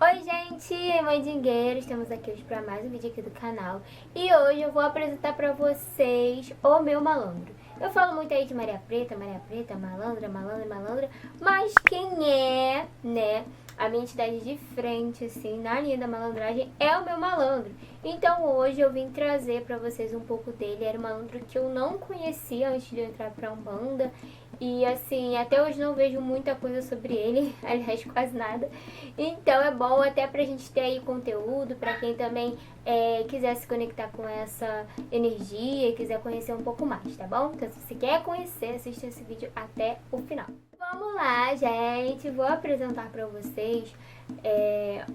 Oi gente, mandingueiros, estamos aqui hoje para mais um vídeo aqui do canal. E hoje eu vou apresentar para vocês o meu malandro. Eu falo muito aí de Maria Preta, malandra, malandra. Mas quem é, né, a minha entidade de frente, assim, na linha da malandragem é o meu malandro. Então hoje eu vim trazer para vocês um pouco dele. Era um malandro que eu não conhecia antes de eu entrar pra Umbanda. E assim, até hoje não vejo muita coisa sobre ele, aliás, quase nada. Então é bom até pra gente ter aí conteúdo, pra quem também quiser se conectar com essa energia, quiser conhecer um pouco mais, tá bom? Então se você quer conhecer, assista esse vídeo até o final. Vamos lá, gente, vou apresentar pra vocês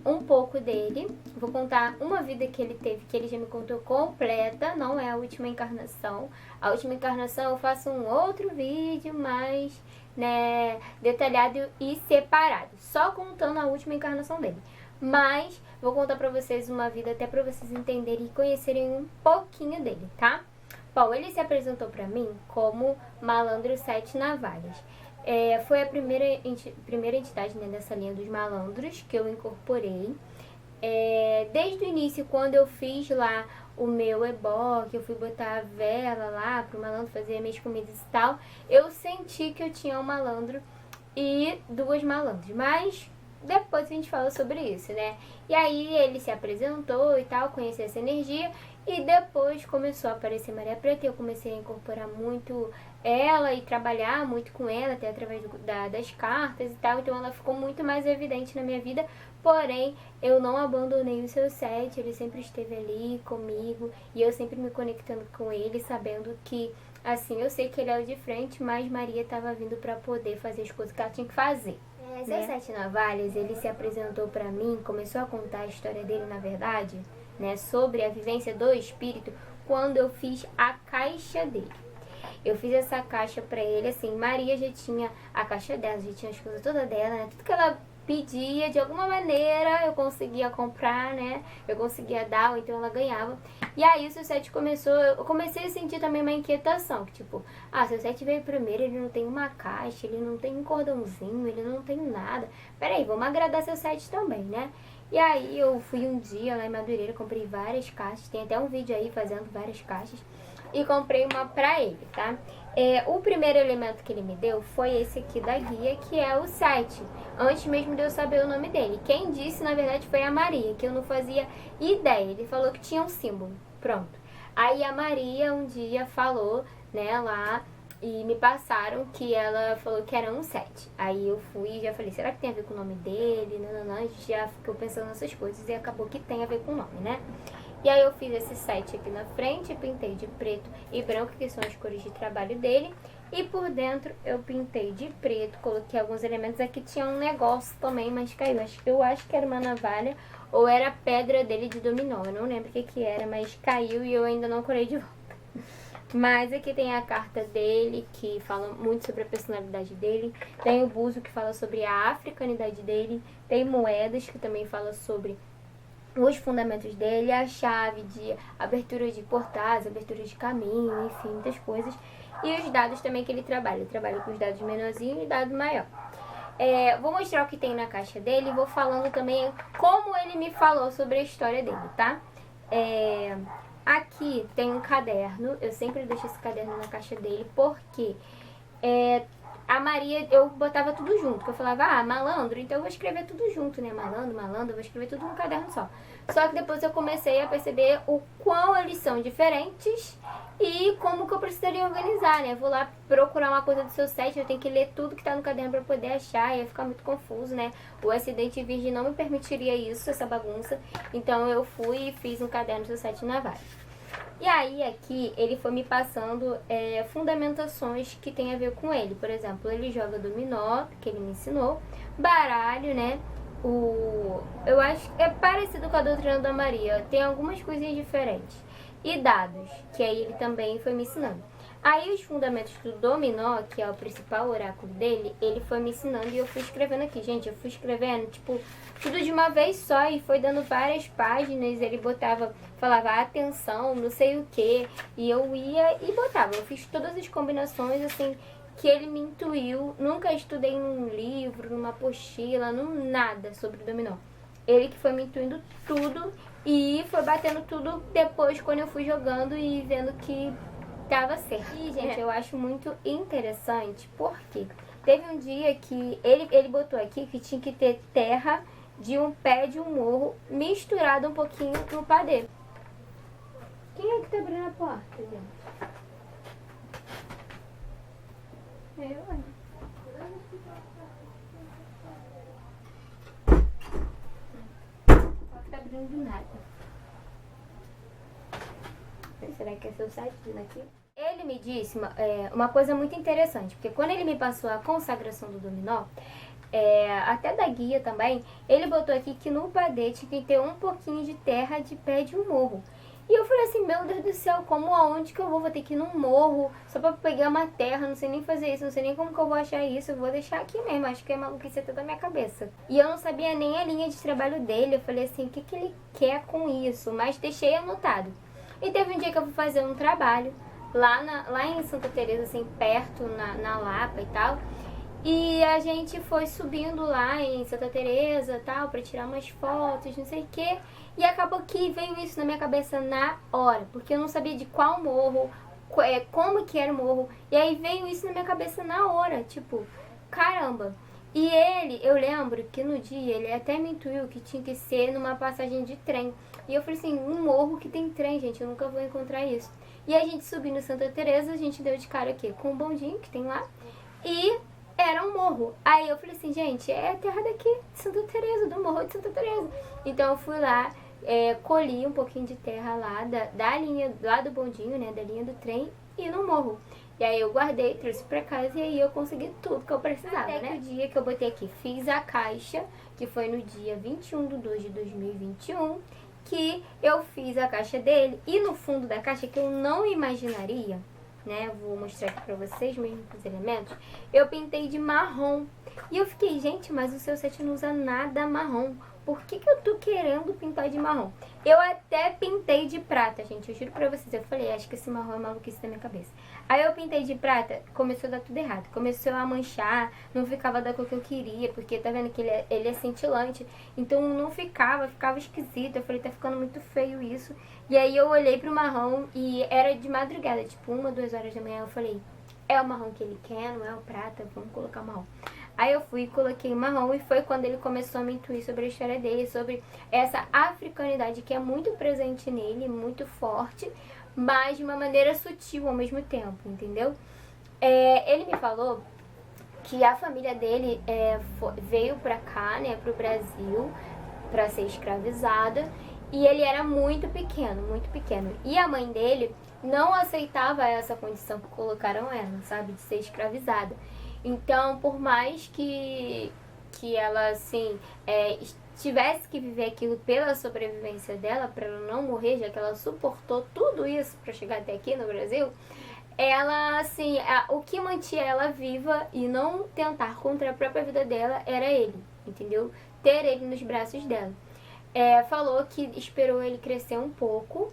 um pouco dele. Vou contar uma vida que ele teve, que ele já me contou completa, não é a última encarnação. A última encarnação eu faço um outro vídeo mais, né, detalhado e separado, só contando a última encarnação dele. Mas vou contar pra vocês uma vida até pra vocês entenderem e conhecerem um pouquinho dele, tá? Bom, ele se apresentou pra mim como Malandro Sete Navalhas. Foi a primeira entidade, né, dessa linha dos malandros que eu incorporei. Desde o início, quando eu fiz lá o meu ebó, que eu fui botar a vela lá pro malandro fazer minhas comidas e tal, eu senti que eu tinha um malandro e duas malandras, mas depois a gente fala sobre isso, né? E aí ele se apresentou e tal, conheci essa energia e depois começou a aparecer Maria Preta e eu comecei a incorporar muito ela e trabalhar muito com ela, até através das cartas e tal, então ela ficou muito mais evidente na minha vida, porém eu não abandonei o seu set, ele sempre esteve ali comigo e eu sempre me conectando com ele, sabendo que, assim, eu sei que ele é o de frente, mas Maria estava vindo para poder fazer as coisas que ela tinha que fazer. Seu Sete Navalhas, ele se apresentou para mim, começou a contar a história dele, na verdade, né, sobre a vivência do espírito, quando eu fiz a caixa dele. Eu fiz essa caixa pra ele, assim, Maria já tinha a caixa dela, já tinha as coisas todas dela, né? Tudo que ela pedia, de alguma maneira, eu conseguia comprar, né? Eu conseguia dar, ou então ela ganhava. E aí o seu set começou, eu comecei a sentir também uma inquietação, que tipo, seu set veio primeiro, ele não tem uma caixa, ele não tem um cordãozinho, ele não tem nada. Peraí, vamos agradar seu set também, né? E aí eu fui um dia lá em Madureira, comprei várias caixas, tem até um vídeo aí fazendo várias caixas. E comprei uma pra ele, tá? O primeiro elemento que ele me deu foi esse aqui da guia, que é o 7. Antes mesmo de eu saber o nome dele. Quem disse, na verdade, foi a Maria, que eu não fazia ideia. Ele falou que tinha um símbolo. Pronto. Aí a Maria um dia falou, né, lá, e me passaram que ela falou que era um 7. Aí eu fui e já falei, será que tem a ver com o nome dele? Não, a gente já ficou pensando nessas coisas e acabou que tem a ver com o nome, né? E aí eu fiz esse 7 aqui na frente, pintei de preto e branco, que são as cores de trabalho dele. E por dentro eu pintei de preto, coloquei alguns elementos. Aqui tinha um negócio também, mas caiu. Eu acho que era uma navalha ou era a pedra dele de dominó. Eu não lembro o que era, mas caiu e eu ainda não colei de volta. Mas aqui tem a carta dele, que fala muito sobre a personalidade dele. Tem o buzo, que fala sobre a africanidade dele. Tem moedas, que também fala sobre os fundamentos dele, a chave de abertura de portais, abertura de caminho, enfim, muitas coisas. E os dados também que ele trabalha. Ele trabalha com os dados menorzinhos e dado maior. Vou mostrar o que tem na caixa dele e vou falando também como ele me falou sobre a história dele, tá? Aqui tem um caderno. Eu sempre deixo esse caderno na caixa dele porque a Maria, eu botava tudo junto, que eu falava, malandro, então eu vou escrever tudo junto, né, malandro, eu vou escrever tudo num caderno só. Só que depois eu comecei a perceber o quão eles são diferentes e como que eu precisaria organizar, né, vou lá procurar uma coisa do seu set, eu tenho que ler tudo que tá no caderno pra poder achar, ia ficar muito confuso, né, o acidente virgem não me permitiria isso, essa bagunça, então eu fui e fiz um caderno do seu set navalha. E aí aqui ele foi me passando fundamentações que tem a ver com ele. Por exemplo, ele joga dominó, que ele me ensinou, baralho, né? Eu acho que é parecido com a doutrina da Maria, tem algumas coisinhas diferentes. E dados, que aí ele também foi me ensinando. Aí os fundamentos do dominó, que é o principal oráculo dele, ele foi me ensinando e eu fui escrevendo aqui. Gente, eu fui escrevendo, tipo, tudo de uma vez só e foi dando várias páginas. Ele falava atenção, não sei o que, e eu ia e botava. Eu fiz todas as combinações, assim, que ele me intuiu. Nunca estudei num livro, numa apostila, nada sobre dominó. Ele que foi me intuindo tudo e foi batendo tudo depois quando eu fui jogando e vendo que tava certo. E, gente, eu acho muito interessante porque teve um dia que ele botou aqui que tinha que ter terra de um pé de um morro misturado um pouquinho no padeiro. Quem é que tá abrindo a porta, gente? Eu, hein? Tá abrindo do nada. Será que é seu site aqui? Ele me disse uma coisa muito interessante, porque quando ele me passou a consagração do dominó, até da guia também, ele botou aqui que no padê tinha que ter um pouquinho de terra de pé de um morro. E eu falei assim, meu Deus do céu, como aonde que eu vou? Vou ter que ir num morro só pra pegar uma terra, não sei nem fazer isso, não sei nem como que eu vou achar isso, eu vou deixar aqui mesmo, acho que é maluquice até da minha cabeça. E eu não sabia nem a linha de trabalho dele, eu falei assim, o que que ele quer com isso? Mas deixei anotado. E teve um dia que eu fui fazer um trabalho lá em Santa Teresa, assim, perto, na Lapa e tal. E a gente foi subindo lá em Santa Teresa e tal, pra tirar umas fotos, não sei o quê. E acabou que veio isso na minha cabeça na hora, porque eu não sabia de qual morro, como que era o morro. E aí veio isso na minha cabeça na hora, tipo, caramba. E eu lembro que no dia ele até me intuiu que tinha que ser numa passagem de trem. E eu falei assim, um morro que tem trem, gente, eu nunca vou encontrar isso. E a gente subindo Santa Teresa, a gente deu de cara aqui com um bondinho que tem lá. E era um morro. Aí eu falei assim, gente, é a terra daqui, de Santa Teresa, do morro de Santa Teresa. Então eu fui lá, colhi um pouquinho de terra lá da linha, lá do bondinho, né, da linha do trem e no morro. E aí eu guardei, trouxe pra casa e aí eu consegui tudo que eu precisava, né? Até que o dia que eu botei aqui, fiz a caixa, que foi no dia 21/2/2021, que eu fiz a caixa dele. E no fundo da caixa, que eu não imaginaria, né, vou mostrar aqui pra vocês mesmo os elementos, eu pintei de marrom. E eu fiquei, gente, mas o seu set não usa nada marrom. Por que que eu tô querendo pintar de marrom? Eu até pintei de prata, gente, eu juro pra vocês. Eu falei, acho que esse marrom é maluquice da minha cabeça. Aí eu pintei de prata, começou a dar tudo errado. Começou a manchar, não ficava da cor que eu queria, porque tá vendo que ele é cintilante. Então não ficava esquisito. Eu falei, tá ficando muito feio isso. E aí eu olhei pro marrom e era de madrugada, tipo 1, 2 horas da manhã. Eu falei, é o marrom que ele quer, não é o prata, vamos colocar o marrom. Aí eu fui e coloquei marrom e foi quando ele começou a me intuir sobre a história dele, sobre essa africanidade que é muito presente nele, muito forte, mas de uma maneira sutil ao mesmo tempo, entendeu? Ele me falou que a família dele veio pra cá, né, pro Brasil, pra ser escravizada, e ele era muito pequeno, muito pequeno. E a mãe dele não aceitava essa condição que colocaram ela, sabe, de ser escravizada. Então, por mais que ela, assim, tivesse que viver aquilo pela sobrevivência dela, para ela não morrer, já que ela suportou tudo isso para chegar até aqui no Brasil, ela, assim, o que mantinha ela viva e não tentar contra a própria vida dela era ele, entendeu? Ter ele nos braços dela. Falou que esperou ele crescer um pouco.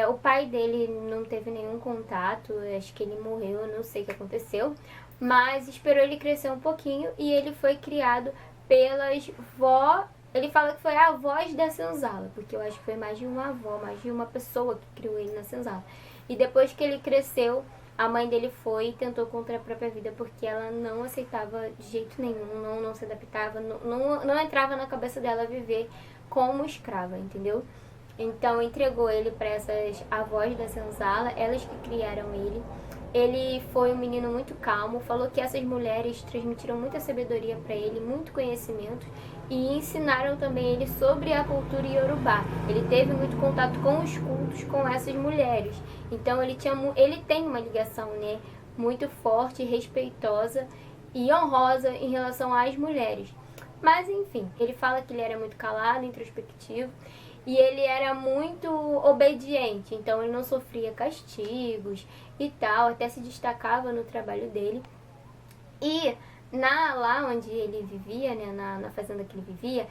O pai dele não teve nenhum contato, acho que ele morreu, eu não sei o que aconteceu. Mas esperou ele crescer um pouquinho e ele foi criado pelas vó. Ele fala que foi a voz da senzala, porque eu acho que foi mais de uma avó, mais de uma pessoa que criou ele na senzala. E depois que ele cresceu, a mãe dele foi e tentou contra a própria vida, porque ela não aceitava de jeito nenhum, não se adaptava, não entrava na cabeça dela viver como escrava, entendeu? Então entregou ele para essas avós da senzala, elas que criaram ele. Ele foi um menino muito calmo, falou que essas mulheres transmitiram muita sabedoria para ele, muito conhecimento e ensinaram também ele sobre a cultura iorubá. Ele teve muito contato com os cultos com essas mulheres. Então ele tem uma ligação, né, muito forte, respeitosa e honrosa em relação às mulheres. Mas enfim, ele fala que ele era muito calado, introspectivo. E ele era muito obediente, então ele não sofria castigos e tal, até se destacava no trabalho dele. E lá onde ele vivia, né, na fazenda que ele vivia,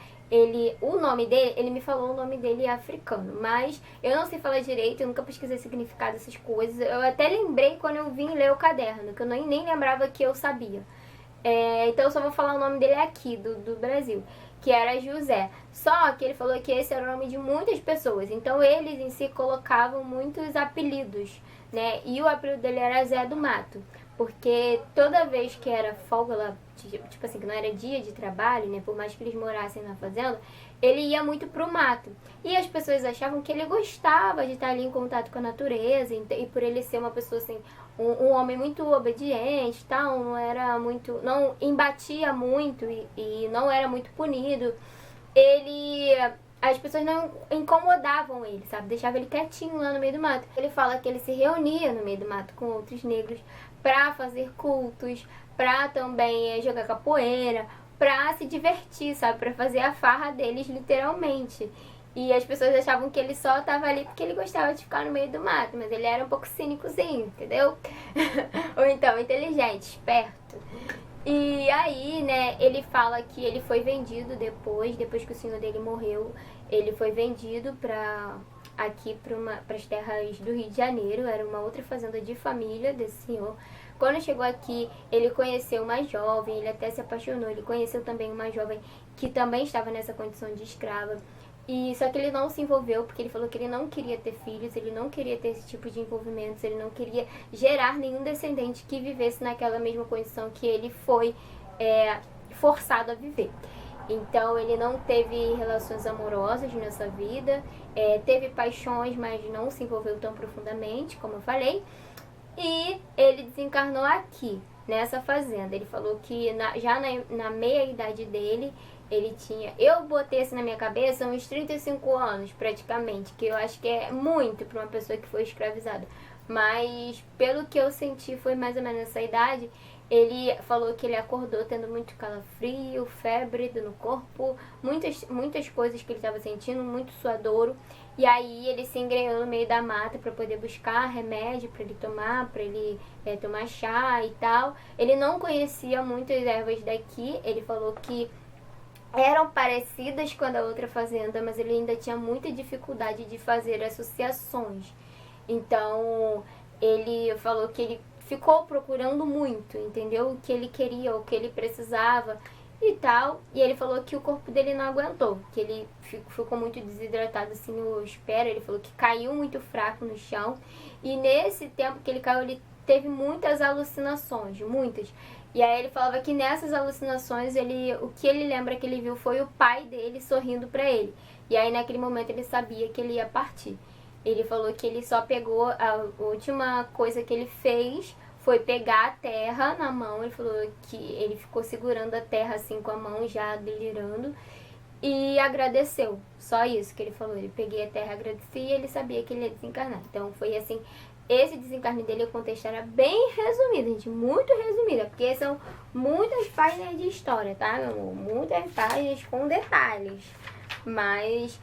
o nome dele, ele me falou o nome dele africano, mas eu não sei falar direito, eu nunca pesquisei significado dessas coisas. Eu até lembrei quando eu vim ler o caderno, que eu nem lembrava que eu sabia. Então eu só vou falar o nome dele aqui, do Brasil. que era José. Só que ele falou que esse era o nome de muitas pessoas. Então eles em si colocavam muitos apelidos, né? E o apelido dele era Zé do Mato. Porque toda vez que era folga lá, tipo assim, que não era dia de trabalho, né? Por mais que eles morassem na fazenda, ele ia muito pro mato. E as pessoas achavam que ele gostava de estar ali em contato com a natureza. E por ele ser uma pessoa assim, um homem muito obediente, tal, não era muito, não embatia muito e não era muito punido. As pessoas não incomodavam ele, sabe? Deixava ele quietinho lá no meio do mato. Ele fala que ele se reunia no meio do mato com outros negros pra fazer cultos, pra também jogar capoeira, pra se divertir, sabe? Pra fazer a farra deles, literalmente. E as pessoas achavam que ele só tava ali porque ele gostava de ficar no meio do mato, mas ele era um pouco cínicozinho, entendeu? Ou então, inteligente, esperto. E aí, né, ele fala que ele foi vendido depois que o senhor dele morreu, ele foi vendido aqui para as terras do Rio de Janeiro, era uma outra fazenda de família desse senhor. Quando chegou aqui, ele conheceu uma jovem, ele até se apaixonou, ele conheceu também uma jovem que também estava nessa condição de escrava. E só que ele não se envolveu, porque ele falou que ele não queria ter filhos, ele não queria ter esse tipo de envolvimentos, ele não queria gerar nenhum descendente que vivesse naquela mesma condição que ele foi forçado a viver. Então ele não teve relações amorosas nessa vida, teve paixões, mas não se envolveu tão profundamente, como eu falei. E ele desencarnou aqui, nessa fazenda. Ele falou que já na meia-idade dele, ele tinha... Eu botei assim na minha cabeça uns 35 anos, praticamente, que eu acho que é muito para uma pessoa que foi escravizada. Mas, pelo que eu senti, foi mais ou menos essa idade. Ele falou que ele acordou tendo muito calafrio, febre no corpo, muitas coisas que ele estava sentindo, muito suadouro. E aí ele se engrenou no meio da mata para poder buscar remédio para ele tomar chá e tal. Ele não conhecia muitas ervas daqui, ele falou que eram parecidas com a da outra fazenda, mas ele ainda tinha muita dificuldade de fazer associações. Então, ele falou que ele ficou procurando muito, entendeu? O que ele queria, o que ele precisava e tal. E ele falou que o corpo dele não aguentou, que ele ficou muito desidratado assim no espera. Ele falou que caiu muito fraco no chão. E nesse tempo que ele caiu, ele teve muitas alucinações, muitas. E aí ele falava que nessas alucinações, o que ele lembra que ele viu foi o pai dele sorrindo pra ele. E aí naquele momento ele sabia que ele ia partir. Ele falou que ele só pegou, a última coisa que ele fez foi pegar a terra na mão. Ele falou que ele ficou segurando a terra assim com a mão, já delirando, e agradeceu. Só isso que ele falou. Ele peguei a terra, agradeci e ele sabia que ele ia desencarnar. Então foi assim, esse desencarne dele eu contei a história bem resumida, gente, muito resumida, porque são muitas páginas de história, tá, meu amor? Muitas páginas com detalhes. Mas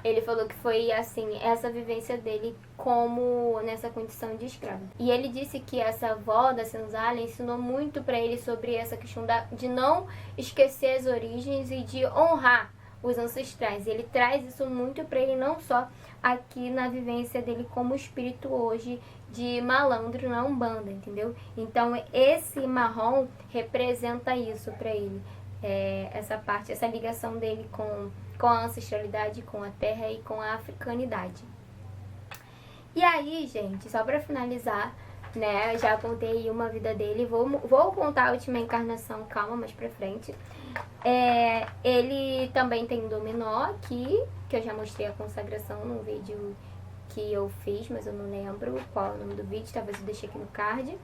ele falou que foi, assim, essa vivência dele como nessa condição de escravo. E ele disse que essa avó da senzala ensinou muito pra ele sobre essa questão de não esquecer as origens e de honrar os ancestrais. Ele traz isso muito pra ele, não só aqui na vivência dele como espírito hoje de malandro na Umbanda, entendeu? Então esse marrom representa isso pra ele. Essa parte, essa ligação dele com a ancestralidade, com a terra e com a africanidade. E aí, gente, só pra finalizar, né, eu já contei uma vida dele, vou contar a última encarnação, calma, mais pra frente. Ele também tem um dominó aqui, que eu já mostrei a consagração num vídeo que eu fiz, mas eu não lembro qual é o nome do vídeo, talvez eu deixe aqui no card.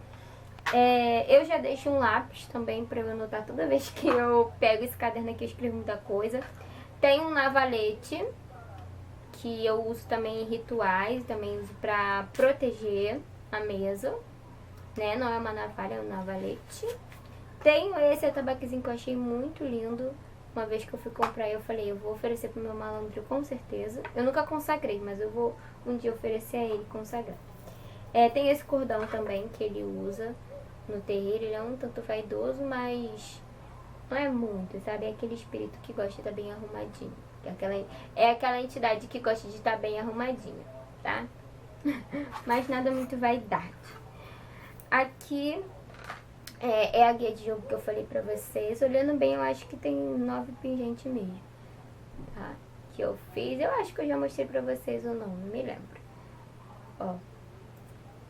Eu já deixo um lápis também pra eu anotar toda vez que eu pego esse caderno aqui, eu escrevo muita coisa. Tem um navalete, que eu uso também em rituais, também uso pra proteger a mesa, né? Não é uma navalha, é um navalete. Tenho esse atabaquezinho que eu achei muito lindo. Uma vez que eu fui comprar, eu falei, eu vou oferecer pro meu malandro com certeza. Eu nunca consagrei, mas eu vou um dia oferecer a ele consagrar. Tem esse cordão também que ele usa no terreiro. Ele é um tanto vaidoso, mas não é muito, sabe? É aquele espírito que gosta de estar bem arrumadinho. É aquela entidade que gosta de estar bem arrumadinha, tá? Mas nada muito vaidade. Aqui É a guia de jogo que eu falei pra vocês. Olhando bem, eu acho que tem 9 pingentes mesmo, tá? Que eu fiz. Eu acho que eu já mostrei pra vocês ou não me lembro. Ó,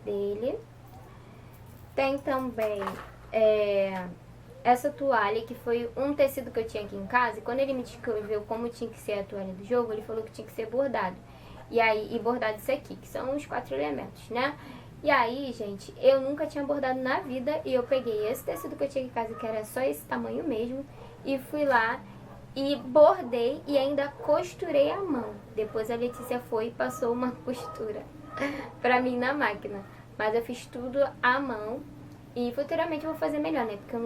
dele. Tem também essa toalha, que foi um tecido que eu tinha aqui em casa. E quando ele me descreveu como tinha que ser a toalha do jogo, ele falou que tinha que ser bordado. E bordado isso aqui, que são os 4 elementos, né? E aí, gente, eu nunca tinha bordado na vida. E eu peguei esse tecido que eu tinha aqui em casa, que era só esse tamanho mesmo, e fui lá e bordei e ainda costurei a mão. Depois a Letícia foi e passou uma costura pra mim na máquina. Mas eu fiz tudo à mão. E futuramente eu vou fazer melhor, né? Porque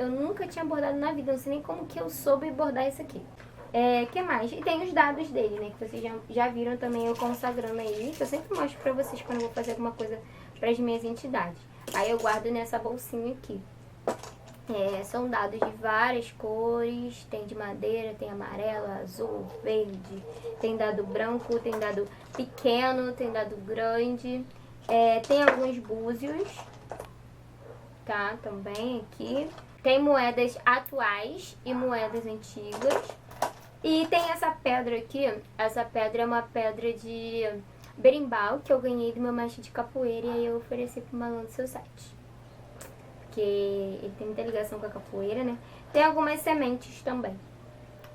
eu nunca tinha bordado na vida. Não sei nem como que eu soube bordar isso aqui. Que mais? E tem os dados dele, né? Que vocês já viram também eu consagrando aí. Que eu sempre mostro pra vocês quando eu vou fazer alguma coisa para as minhas entidades. Aí eu guardo nessa bolsinha aqui. São dados de várias cores. Tem de madeira, tem amarelo, azul, verde. Tem dado branco, tem dado pequeno, tem dado grande. Tem alguns búzios, tá? Também aqui. Tem moedas atuais e moedas antigas. E tem essa pedra aqui. Essa pedra é uma pedra de berimbau que eu ganhei do meu mestre de capoeira. E aí eu ofereci pro Malandro do seu site. Porque ele tem muita ligação com a capoeira, né? Tem algumas sementes também,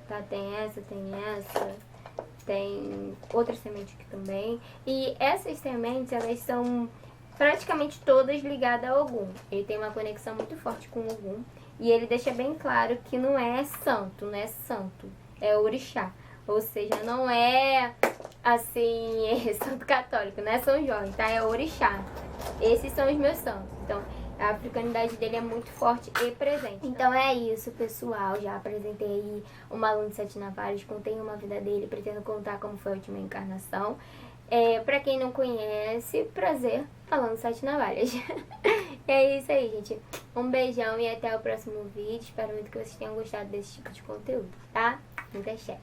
tá? Tem essa, tem outra semente aqui também. E essas sementes, elas são praticamente todas ligadas a Ogum. Ele tem uma conexão muito forte com Ogum. E ele deixa bem claro que não é santo, é orixá. Ou seja, não é assim, santo católico, não é São Jorge, tá? É orixá. Esses são os meus santos. Então, a africanidade dele é muito forte e presente. Então é isso, pessoal. Já apresentei aí o Malandro de Sete Navalhas, contei uma vida dele, pretendo contar como foi a última encarnação. Pra quem não conhece, prazer, Malandro de Sete Navalhas. É isso aí, gente. Um beijão e até o próximo vídeo. Espero muito que vocês tenham gostado desse tipo de conteúdo, tá? Muita axé.